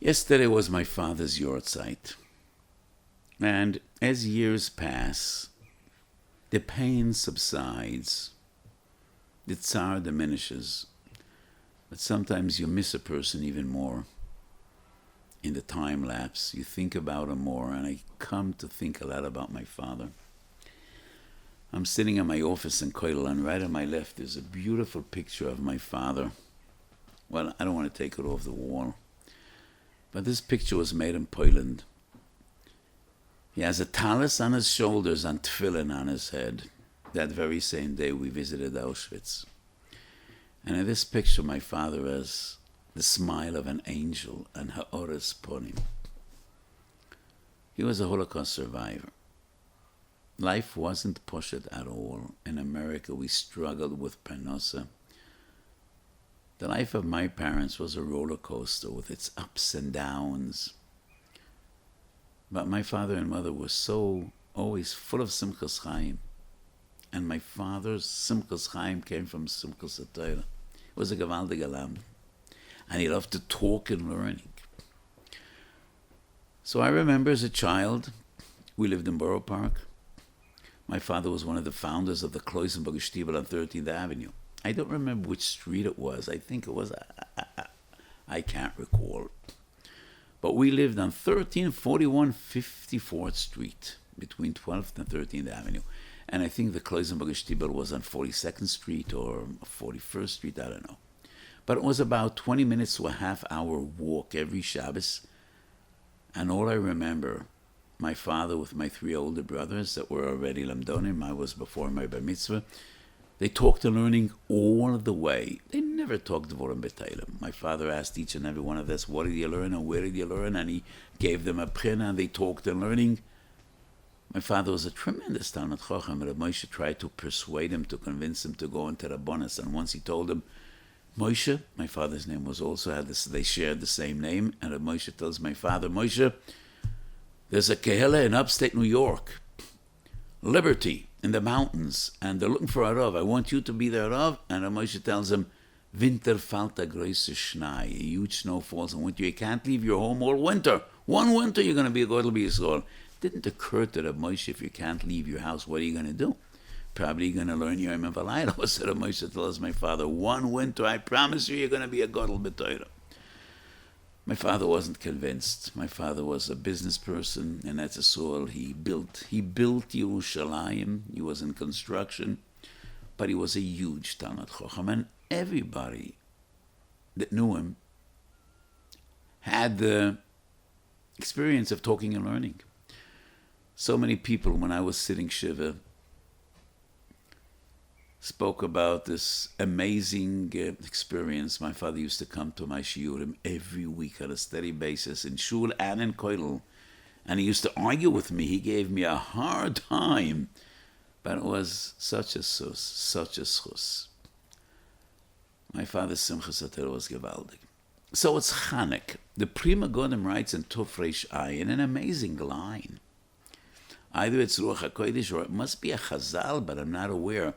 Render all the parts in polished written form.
Yesterday was my father's yahrzeit, and as years pass, the pain subsides, the tsar diminishes, but sometimes you miss a person even more. In the time lapse, you think about him more, and I come to think a lot about my father. I'm sitting in my office in Koilel, and right on my left is a beautiful picture of my father. Well, I don't want to take it off the wall, but this picture was made in Poland. He has a talus on his shoulders and tefillin on his head. That very same day we visited Auschwitz. And in this picture, my father has the smile of an angel and ha'oris ponim. He was a Holocaust survivor. Life wasn't pushed at all. In America, we struggled with parnasa. The life of my parents was a roller coaster with its ups and downs. But my father and mother were so always full of simchas chaim. And my father's simchas chaim came from simchas Torah. It was a gewaldige lamb. And he loved to talk and learning. So I remember as a child, we lived in Borough Park. My father was one of the founders of the Kloisenberger Stiebel on 13th Avenue. I don't remember which street it was. I think it was, I can't recall. But we lived on 1341 54th Street, between 12th and 13th Avenue. And I think the Kloisenberger Stiebel was on 42nd Street or 41st Street, I don't know. But it was about 20 minutes to a half-hour walk every Shabbos. And all I remember, my father with my three older brothers that were already Lamdonim, I was before my bar mitzvah, they talked and learning all the way. They never talked Dvorim B'Teilim. My father asked each and every one of us, what did you learn and where did you learn? And he gave them a pchina and they talked and learning. My father was a tremendous Talmid Chacham, and Moshe tried to persuade him, to convince him to go into Rabbanis. And once he told him, Moshe, my father's name was also, they shared the same name, and Moshe tells my father, Moshe, there's a kehillah in upstate New York, Liberty, in the mountains, and they're looking for a Rav. I want you to be their Rav. And Moshe tells him, Winter fällt a große Schnee, a huge snow falls in winter. You can't leave your home all winter. One winter you're going to be a Godel B'Yisrael. Didn't occur to Rav Moshe, if you can't leave your house, what are you going to do? Probably going to learn Yom V'Layla. So Rav Moshe tells my father, one winter, I promise you, you're going to be a Godel B'Torah. My father wasn't convinced. My father was a business person, and that's a soil he built. He built Yerushalayim. He was in construction, but he was a huge Talmid Chacham, and everybody that knew him had the experience of talking and learning. So many people, when I was sitting Shiva, spoke about this amazing experience. My father used to come to my shiurim every week on a steady basis in shul and in koilel, and he used to argue with me. He gave me a hard time, but it was such a sus, such a schus. My father's simchas Torah was gewaldig. So it's Chanukah. The Prima Godim writes in Tov Reish Ayin an amazing line. Either it's Ruach HaKodesh or it must be a Chazal, but I'm not aware,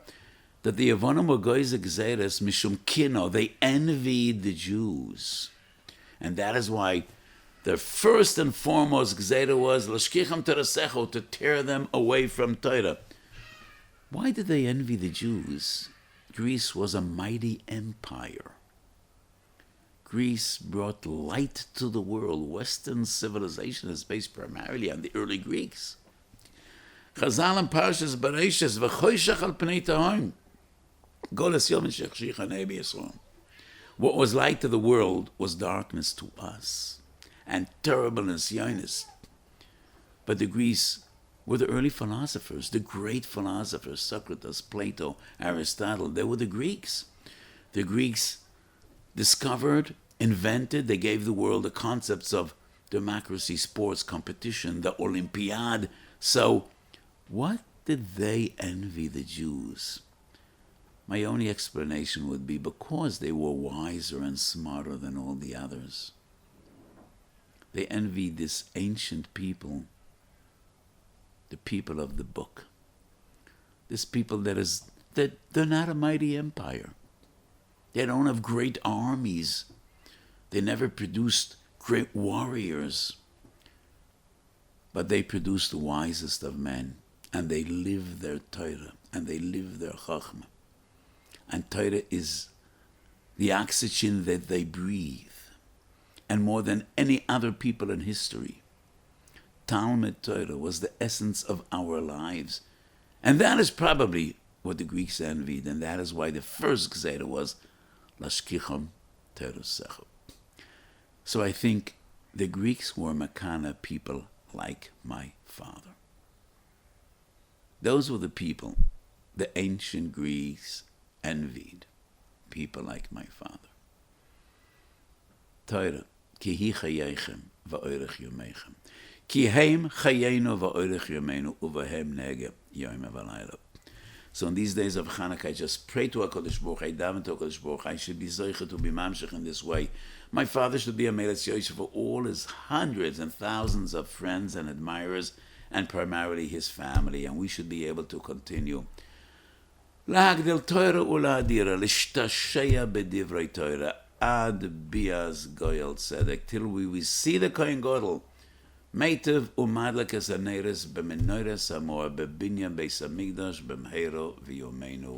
that the Yevonim were goyz gzeres mishum kino. They envied the Jews. And that is why their first and foremost gzera was l'shkicham terasecho, to tear them away from Torah. Why did they envy the Jews? Greece was a mighty empire. Greece brought light to the world. Western civilization is based primarily on the early Greeks. Chazal and Parshas Bereishis v'choshech al pnei tahom. What was light to the world was darkness to us, and terribleness, Yonis. But the Greeks were the early philosophers, the great philosophers, Socrates, Plato, Aristotle. They were the Greeks. The Greeks discovered, invented, they gave the world the concepts of democracy, sports, competition, the Olympiad. So, what did they envy the Jews? My only explanation would be because they were wiser and smarter than all the others. They envied this ancient people, the people of the book. This people that they're not a mighty empire. They don't have great armies. They never produced great warriors, but they produced the wisest of men, and they live their Torah, and they live their Chachma. And Torah is the oxygen that they breathe. And more than any other people in history, Talmud Torah was the essence of our lives. And that is probably what the Greeks envied, and that is why the first Gzeira was Lashkicham Terusecho. So I think the Greeks were Makana people like my father. Those were the people the ancient Greeks envied, people like my father. Torah, ki hi chayechem va'orech yomechem. Ki heim chayenu va'orech yomenu uvahem nege yom v'layla. So in these days of Chanukah, I just pray to HaKadosh Baruch Hu, I daven to HaKadosh Baruch Hu, I should be zoicha to be mamshech in this way. My father should be a Meretz Yosef for all his hundreds and thousands of friends and admirers, and primarily his family, and we should be able to continue. L'hagdil Torah u'la'adira, l'shtashaya b'divrei Torah, ad bias goyel tzedek, till we see the Kohen Gadol, Meitav umadlakas aneres b'menoras amor b'binyan beis hamikdash b'mheiro v'yomeinu.